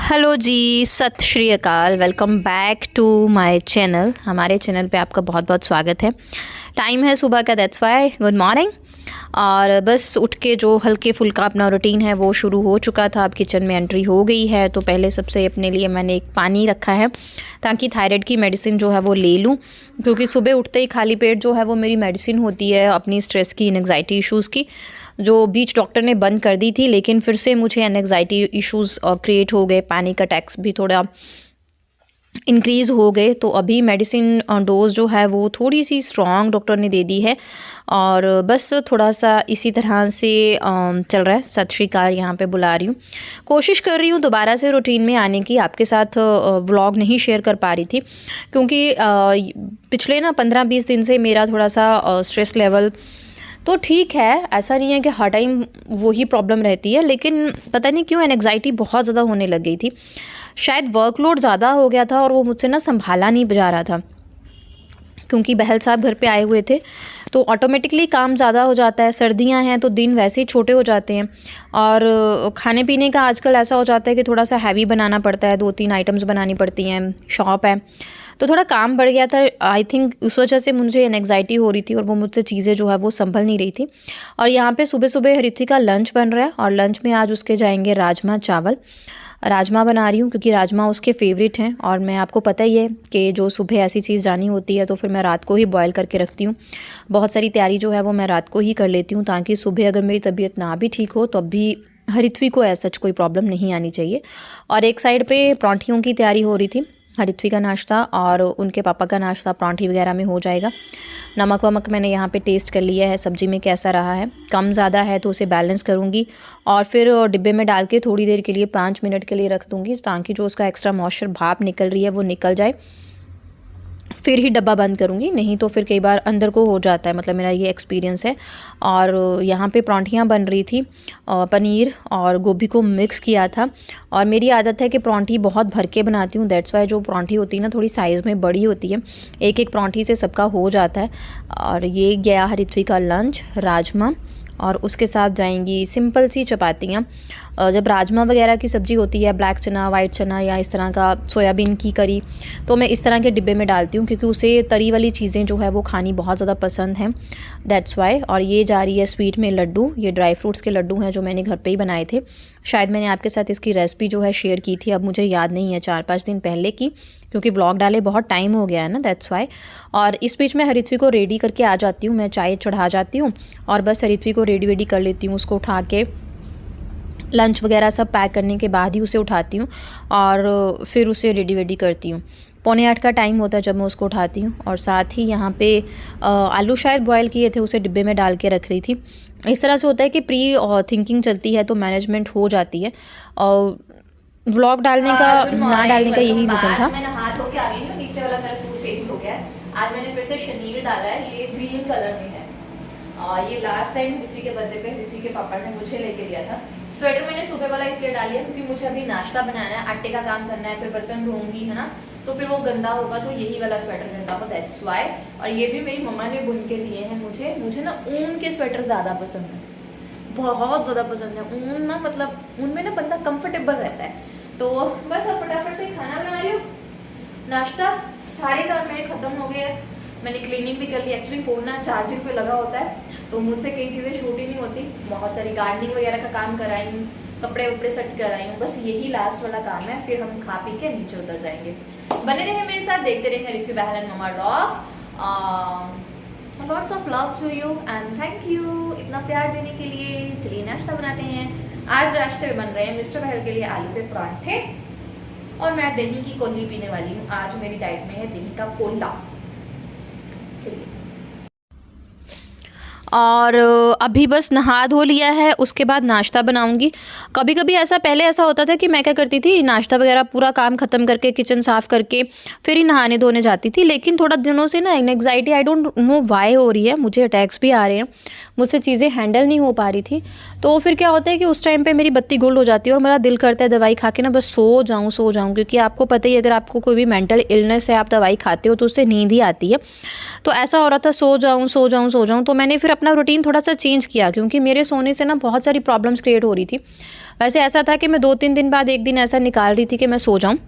Hello जी, सत श्री अकाल। Welcome back to my channel. हमारे चैनल पे आपका बहुत बहुत स्वागत है। टाइम है सुबह का, दैट्स वाई गुड मॉर्निंग। और बस उठ के जो हल्के फुल्का अपना रूटीन है वो शुरू हो चुका था। अब किचन में एंट्री हो गई है, तो पहले सबसे अपने लिए मैंने एक पानी रखा है ताकि थायराइड की मेडिसिन जो है वो ले लूँ, क्योंकि सुबह उठते ही खाली पेट जो है वो मेरी मेडिसिन होती है अपनी स्ट्रेस की, एंग्जाइटी इश्यूज़ की, जो बीच डॉक्टर ने बंद कर दी थी, लेकिन फिर से मुझे एंग्जाइटी इश्यूज़ क्रिएट हो गए। पानी का टैक्स भी थोड़ा इंक्रीज़ हो गए, तो अभी मेडिसिन डोज जो है वो थोड़ी सी स्ट्रॉन्ग डॉक्टर ने दे दी है। और बस थोड़ा सा इसी तरह से चल रहा है। सत श्री अकाल यहाँ पे बुला रही हूँ, कोशिश कर रही हूँ दोबारा से रूटीन में आने की। आपके साथ व्लॉग नहीं शेयर कर पा रही थी क्योंकि पिछले ना 15-20 दिन से मेरा थोड़ा सा स्ट्रेस लेवल तो ठीक है। ऐसा नहीं है कि हर टाइम वही प्रॉब्लम रहती है, लेकिन पता नहीं क्यों एंग्जाइटी बहुत ज़्यादा होने लग गई थी। शायद वर्कलोड ज़्यादा हो गया था और वो मुझसे ना संभाला नहीं जा रहा था, क्योंकि बहल साहब घर पे आए हुए थे, तो ऑटोमेटिकली काम ज़्यादा हो जाता है। सर्दियां हैं तो दिन वैसे ही छोटे हो जाते हैं, और खाने पीने का आजकल ऐसा हो जाता है कि थोड़ा सा हैवी बनाना पड़ता है, 2-3 आइटम्स बनानी पड़ती हैं, शॉप है, तो थोड़ा काम बढ़ गया था। आई थिंक उस वजह से मुझे एंग्जाइटी हो रही थी और वो मुझसे चीज़ें जो है वो संभल नहीं रही थी। और यहाँ पे सुबह सुबह ऋतिका का लंच बन रहा है, और लंच में आज उसके जाएंगे राजमा चावल। राजमा बना रही हूँ क्योंकि राजमा उसके फेवरेट हैं, और मैं आपको पता ही है कि जो सुबह ऐसी चीज़ जानी होती है तो फिर मैं रात को ही बॉयल करके रखती हूँ। बहुत सारी तैयारी जो है वो मैं रात को ही कर लेती हूँ, ताकि सुबह अगर मेरी तबीयत ना भी ठीक हो तो अब भी हरित्वी को ऐसा कोई प्रॉब्लम नहीं आनी चाहिए। और एक साइड पे परांठियों की तैयारी हो रही थी। हरित्वी का नाश्ता और उनके पापा का नाश्ता परांठी वगैरह में हो जाएगा। नमक वमक मैंने यहाँ पे टेस्ट कर लिया है, सब्ज़ी में कैसा रहा है, कम ज़्यादा है तो उसे बैलेंस करूँगी, और फिर डिब्बे में डाल के थोड़ी देर के लिए 5 मिनट के लिए रख दूँगी, ताकि जो उसका एक्स्ट्रा मॉइस्चर भाप निकल रही है वो निकल जाए। फिर ही डब्बा बंद करूँगी, नहीं तो फिर कई बार अंदर को हो जाता है, मतलब मेरा ये एक्सपीरियंस है। और यहाँ पे परांठियाँ बन रही थी, पनीर और गोभी को मिक्स किया था। और मेरी आदत है कि परांठी बहुत भर के बनाती हूँ, दैट्स वाई जो परांठी होती है ना थोड़ी साइज़ में बड़ी होती है, एक एक परांठी से सबका हो जाता है। और ये गया हरित्वी का लंच, राजमा, और उसके साथ जाएंगी सिंपल सी चपातियाँ। जब राजमा वगैरह की सब्ज़ी होती है, ब्लैक चना, वाइट चना, या इस तरह का सोयाबीन की करी, तो मैं इस तरह के डिब्बे में डालती हूँ, क्योंकि उसे तरी वाली चीज़ें जो है वो खानी बहुत ज़्यादा पसंद हैं, दैट्स वाई। और ये जा रही है स्वीट में लड्डू। ये ड्राई फ्रूट्स के लड्डू हैं जो मैंने घर पे ही बनाए थे। शायद मैंने आपके साथ इसकी रेसिपी जो है शेयर की थी, अब मुझे याद नहीं है, 4-5 दिन पहले की, क्योंकि ब्लॉग डाले बहुत टाइम हो गया है ना, दैट्स वाई। और इस बीच में हरित्वी को रेडी करके आ जाती हूँ, मैं चाय चढ़ा जाती हूँ, और बस हरित्वी को रेडी वेडी कर लेती हूँ। उसको उठा के लंच वगैरह सब पैक करने के बाद ही उसे उठाती हूँ, और फिर उसे रेडी वेडी करती हूँ। 7:45 का टाइम होता है जब मैं उसको उठाती हूँ। और साथ ही यहाँ पे आलू शायद बॉयल किए थे, उसे डिब्बे में डाल के रख रही थी। इस तरह से होता है कि प्री थिंकिंग चलती है तो मैनेजमेंट हो जाती है। और व्लॉग डालने का ना डालने का यही रीज़न था। मैं नहा धो के आ गई हूँ, नीचे वाला मेरा सूट चेंज हो गया है। आज मैंने फिर से शनील डाला है, ये ग्रीन कलर में है, और ये लास्ट टाइम ऋत्वी के बर्थडे पे ऋत्वी के पापा ने मुझे लेके दिया था। स्वेटर मैंने सुबह वाला इसलिए डाली है क्योंकि मुझे अभी नाश्ता बनाना है, आटे का काम करना है, फिर बर्तन धोऊंगी, है ना, तो फिर वो गंदा होगा, तो यही वाला स्वेटर गंदा होगा, दैट्स वाई। और ये भी मेरी मम्मा ने बुन के दिए हैं मुझे। मुझे ना ऊन के स्वेटर ज़्यादा पसंद है, बहुत ज़्यादा पसंद है ऊन ना, मतलब उनमें ना बंदा कंफर्टेबल रहता है। तो बस अब फटाफट से खाना बना रही हूँ, नाश्ता, सारे काम मेरे खत्म हो गए। मैंने क्लीनिंग भी कर ली। एक्चुअली फ़ोन ना चार्जिंग पे लगा होता है, तो मुझसे कई चीज़ें शूट ही नहीं होती। बहुत सारी गार्डनिंग वगैरह का काम कराई हूँ, कपड़े वपड़े सेट कराई हूँ, बस यही लास्ट वाला काम है, फिर हम खा पी के नीचे उतर जाएंगे। बने रहे मेरे साथ, देखते रहे Ritvi Bahl and mamma vlogs. Lots of love to you and thank you इतना प्यार देने के लिए। चलिए नाश्ता बनाते हैं। आज नाश्ते में बन रहे हैं मिस्टर बहल के लिए आलू के परांठे, और मैं दही की कोल्ली पीने वाली हूँ। आज मेरी डाइट में है दही का कोल्ला। चलिए, और अभी बस नहा धो लिया है, उसके बाद नाश्ता बनाऊंगी। कभी कभी ऐसा, पहले ऐसा होता था कि मैं क्या करती थी, नाश्ता वगैरह पूरा काम ख़त्म करके किचन साफ़ करके फिर ही नहाने धोने जाती थी। लेकिन थोड़ा दिनों से ना anxiety, I don't know why हो रही है, मुझे अटैक्स भी आ रहे हैं, मुझसे चीज़ें हैंडल नहीं हो पा रही थी। तो फिर क्या होता है कि उस टाइम पर मेरी बत्ती गुल हो जाती है, और मेरा दिल करता है दवाई खा के ना बस सो जाऊँ, क्योंकि आपको पता ही, अगर आपको कोई भी मेंटल इलनेस है, आप दवाई खाते हो तो उससे नींद ही आती है। तो ऐसा हो रहा था, सो जाऊँ, तो मैंने फिर अपना रूटीन थोड़ा सा चेंज किया, क्योंकि मेरे सोने से ना बहुत सारी प्रॉब्लम्स क्रिएट हो रही थी। वैसे ऐसा था कि मैं 2-3 दिन बाद एक दिन ऐसा निकाल रही थी कि मैं सो जाऊँ।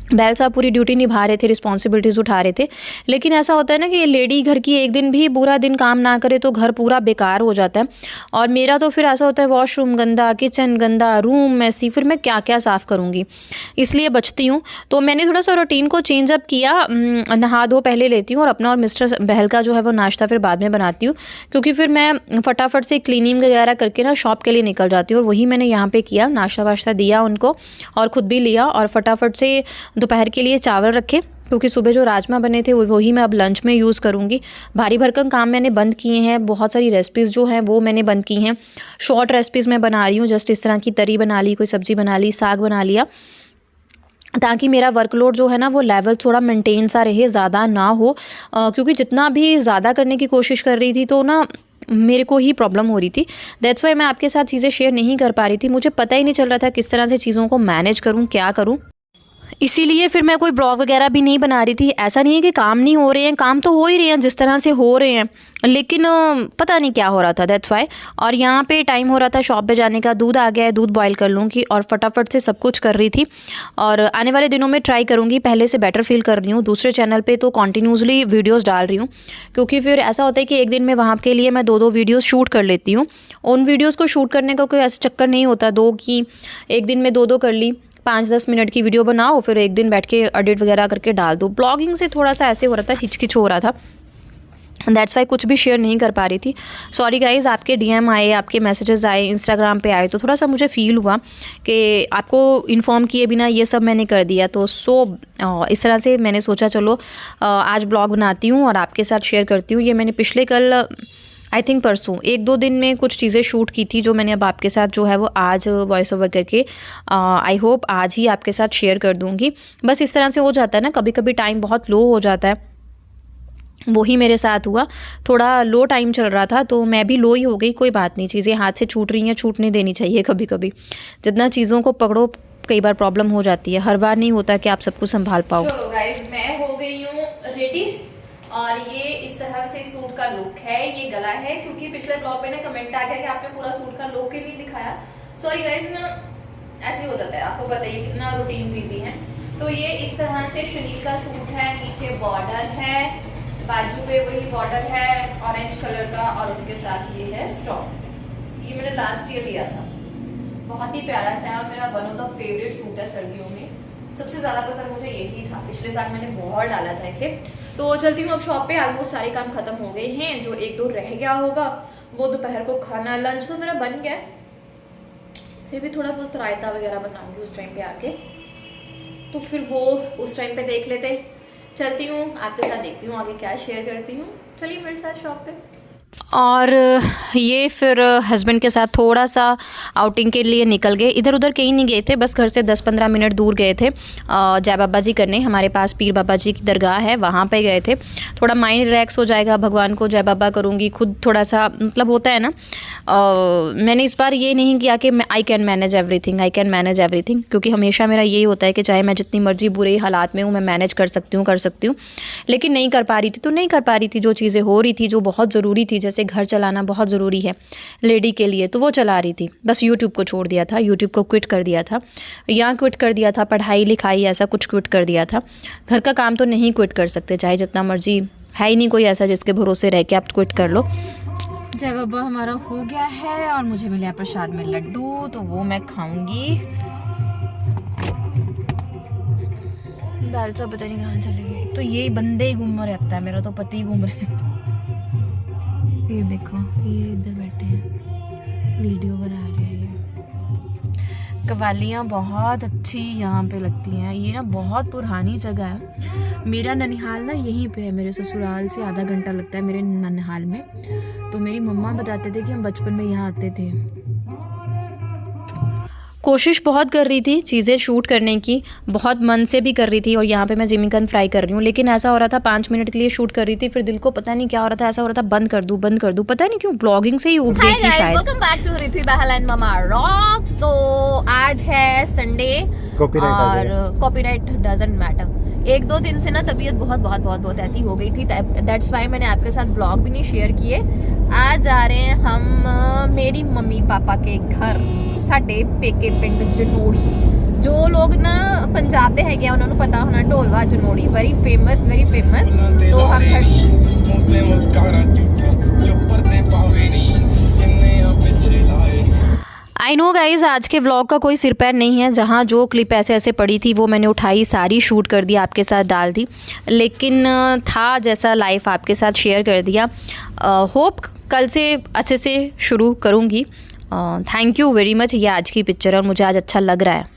बैल साहब पूरी ड्यूटी निभा रहे थे, रिस्पॉन्सिबिलिटीज़ उठा रहे थे, लेकिन ऐसा होता है ना कि ये लेडी घर की एक दिन भी पूरा दिन काम ना करे तो घर पूरा बेकार हो जाता है। और मेरा तो फिर ऐसा होता है, वॉशरूम गंदा, किचन गंदा, रूम मैसी, फिर मैं क्या क्या साफ़ करूँगी, इसलिए बचती हूँ। तो मैंने थोड़ा सा रूटीन को चेंज अप किया। नहा धो पहले लेती हूँ और अपना और मिस्टर बहल का जो है वो नाश्ता फिर बाद में बनाती हूँ, क्योंकि फिर मैं फटाफट से क्लीनिंग वगैरह करके ना शॉप के लिए निकल जाती हूँ। और वही मैंने यहाँ पे किया, नाश्ता वाश्ता दिया उनको और ख़ुद भी लिया, और फटाफट से दोपहर के लिए चावल रखे, क्योंकि सुबह जो राजमा बने थे वही मैं अब लंच में यूज़ करूँगी। भारी भरकम काम मैंने बंद किए हैं, बहुत सारी रेसिपीज़ जो हैं वो मैंने बंद की हैं। शॉर्ट रेसिपीज़ मैं बना रही हूँ, जस्ट इस तरह की तरी बना ली, कोई सब्ज़ी बना ली, साग बना लिया, ताकि मेरा वर्कलोड जो है ना वो लेवल थोड़ा मेंटेन सा रहे, ज़्यादा ना हो। क्योंकि जितना भी ज़्यादा करने की कोशिश कर रही थी तो ना मेरे को ही प्रॉब्लम हो रही थी। दैट्स वाई मैं आपके साथ चीज़ें शेयर नहीं कर पा रही थी। मुझे पता ही नहीं चल रहा था किस तरह से चीज़ों को मैनेज करूँ, क्या करूँ। इसीलिए फिर मैं कोई ब्लॉग वगैरह भी नहीं बना रही थी। ऐसा नहीं है कि काम नहीं हो रहे हैं, काम तो हो ही रहे हैं जिस तरह से हो रहे हैं, लेकिन पता नहीं क्या हो रहा था, दैट्स वाई। और यहाँ पे टाइम हो रहा था शॉप पे जाने का, दूध आ गया है, दूध बॉईल कर लूँगी, और फटाफट से सब कुछ कर रही थी। और आने वाले दिनों में ट्राई करूँगी, पहले से बेटर फील कर रही हूँ। दूसरे चैनल पर तो कॉन्टीन्यूसली वीडियोज़ डाल रही हूँ, क्योंकि फिर ऐसा होता है कि एक दिन में वहाँ के लिए मैं 2-2 वीडियोज़ शूट कर लेती हूँ। उन वीडियोज़ को शूट करने का कोई ऐसा चक्कर नहीं होता दो कि एक दिन में 2-2 कर ली, 5-10 मिनट की वीडियो बनाओ, फिर एक दिन बैठ के एडिट वगैरह करके डाल दो। ब्लॉगिंग से थोड़ा सा ऐसे हो रहा था, हिचकिच हो रहा था, दैट्स वाई कुछ भी शेयर नहीं कर पा रही थी। सॉरी गाइज़, आपके डीएम आए, आपके मैसेजेस आए, इंस्टाग्राम पे आए, तो थोड़ा सा मुझे फ़ील हुआ कि आपको इन्फॉर्म किए बिना ये सब मैंने कर दिया। तो इस तरह से मैंने सोचा चलो आज ब्लॉग बनाती हूँ और आपके साथ शेयर करती हूँ। ये मैंने पिछले कल आई थिंक परसों 1-2 दिन में कुछ चीज़ें शूट की थी, जो मैंने अब आपके साथ जो है वो आज वॉइस ओवर करके आई होप आज ही आपके साथ शेयर कर दूँगी। बस इस तरह से हो जाता है ना, कभी कभी टाइम बहुत लो हो जाता है, वही मेरे साथ हुआ। थोड़ा लो टाइम चल रहा था तो मैं भी लो ही हो गई। कोई बात नहीं, चीज़ें हाथ से छूट रही हैं, छूटने देनी चाहिए कभी कभी। जितना चीज़ों को पकड़ो कई बार प्रॉब्लम हो जाती है, हर बार नहीं होता कि आप सब कुछ संभाल पाओ। चलो गाइस, मैं हो गई हूँ रेडी, और ये इस तरह से सूट का लुक है, ये गला है, क्योंकि पिछले ब्लॉग में ना कमेंट आ गया कि आपने पूरा सूट का लुक ही नहीं दिखाया। सॉरी गाइस, ना ऐसे ही हो जाता है, आपको बताइए कितना रूटीन बिजी है। तो ये इस तरह से शनील का सूट है, नीचे बॉर्डर है, बाजू पे वही बॉर्डर है ऑरेंज कलर का, और उसके साथ ये है स्टॉप। ये मैंने लास्ट ईयर लिया था, बहुत ही प्यारा सा है, मेरा one of the favourite suit है सर्दियों में। सबसे ज़्यादा पसंद मुझे यही था, पिछले साल मैंने बहुत डाला था इसे। तो चलती हूँ अब शॉप पे। ऑलमोस्ट सारे काम खत्म हो गए हैं, जो 1-2 रह गया होगा वो दोपहर को खाना, लंच तो मेरा बन गया, फिर भी थोड़ा बहुत रायता वगैरह बनाऊंगी उस टाइम पे आके, तो फिर वो उस टाइम पे देख लेते। चलती हूँ आपके साथ, देखती हूँ आगे क्या शेयर करती हूँ। चलिए मेरे साथ शॉप पे। और ये फिर हस्बैंड के साथ थोड़ा सा आउटिंग के लिए निकल गए। इधर उधर कहीं नहीं गए थे, बस घर से 10-15 मिनट दूर गए थे जय बाबा जी करने। हमारे पास पीर बाबा जी की दरगाह है, वहाँ पे गए थे। थोड़ा माइंड रिलैक्स हो जाएगा, भगवान को जय बाबा करूँगी, खुद थोड़ा सा मतलब होता है ना। मैंने इस बार ये नहीं किया कि I can manage everything, I can manage everything, क्योंकि हमेशा मेरा यही होता है कि चाहे मैं जितनी मर्जी बुरे हालात में हूँ, मैं मैनेज कर सकती हूँ, लेकिन नहीं कर पा रही थी। तो नहीं कर पा रही थी, जो चीज़ें हो रही थी, जो बहुत ज़रूरी थी, जैसे घर चलाना बहुत ज़रूरी है लेडी के लिए, तो वो चला रही थी। बस यूट्यूब को छोड़ दिया था, यूट्यूब को क्विट कर दिया था, या क्विट कर दिया था, पढ़ाई लिखाई ऐसा कुछ क्विट कर दिया था। घर का काम तो नहीं क्विट कर सकते, चाहे जितना मर्जी, है ही नहीं कोई ऐसा जिसके भरोसे रह के आप क्विट कर लो। जय बाबा हमारा हो गया है और मुझे मिला प्रसाद में लड्डू, तो वो मैं खाऊंगी। दाल चावल पता नहीं कहाँ चले गए, तो ये बंदे ही घूम रहता है, मेरा तो पति घूम रहे हैं। ये देखो, ये इधर बैठे हैं, वीडियो बना रहे हैं। कव्वालियाँ बहुत अच्छी यहाँ पे लगती हैं। ये ना बहुत पुरानी जगह है। मेरा ननिहाल ना यहीं पे है, मेरे ससुराल से आधा घंटा लगता है मेरे ननिहाल में। तो मेरी मम्मा बताते थे कि हम बचपन में यहाँ आते थे। कोशिश बहुत कर रही थी चीज़ें शूट करने की, बहुत मन से भी कर रही थी। और यहाँ पे मैं जिमीकन फ्राई कर रही हूँ, लेकिन ऐसा हो रहा था 5 मिनट के लिए शूट कर रही थी, फिर दिल को पता नहीं क्या हो रहा था, ऐसा हो रहा था बंद कर दूँ, पता नहीं क्यों ब्लॉगिंग से ही उब गई थी शायद। Welcome back to Rithi Bahl and mama rocks. तो आज है संडे और कॉपीराइट डजंट मैटर। 1-2 दिन से ना तबीयत बहुत ऐसी हो गई थी, दैट्स वाई मैंने आपके साथ ब्लॉग भी नहीं शेयर किए। आज जा रहे हैं हम मेरी मम्मी पापा के घर, साडे पेके पिंड जनोड़ी। जो लोग ना पंजाब ਦੇ ਹੈਗੇ ਆ ਉਹਨਾਂ ਨੂੰ पता होना ढोलवा जनोड़ी वेरी फेमस तो हम आई नो गाइज़, आज के व्लॉग का कोई सिर पैर नहीं है। जहाँ जो क्लिप ऐसे पड़ी थी वो मैंने उठाई, सारी शूट कर दी, आपके साथ डाल दी। लेकिन था जैसा लाइफ आपके साथ शेयर कर दिया। होप कल से अच्छे से शुरू करूँगी। Thank you very much. ये आज की पिक्चर है और मुझे आज अच्छा लग रहा है।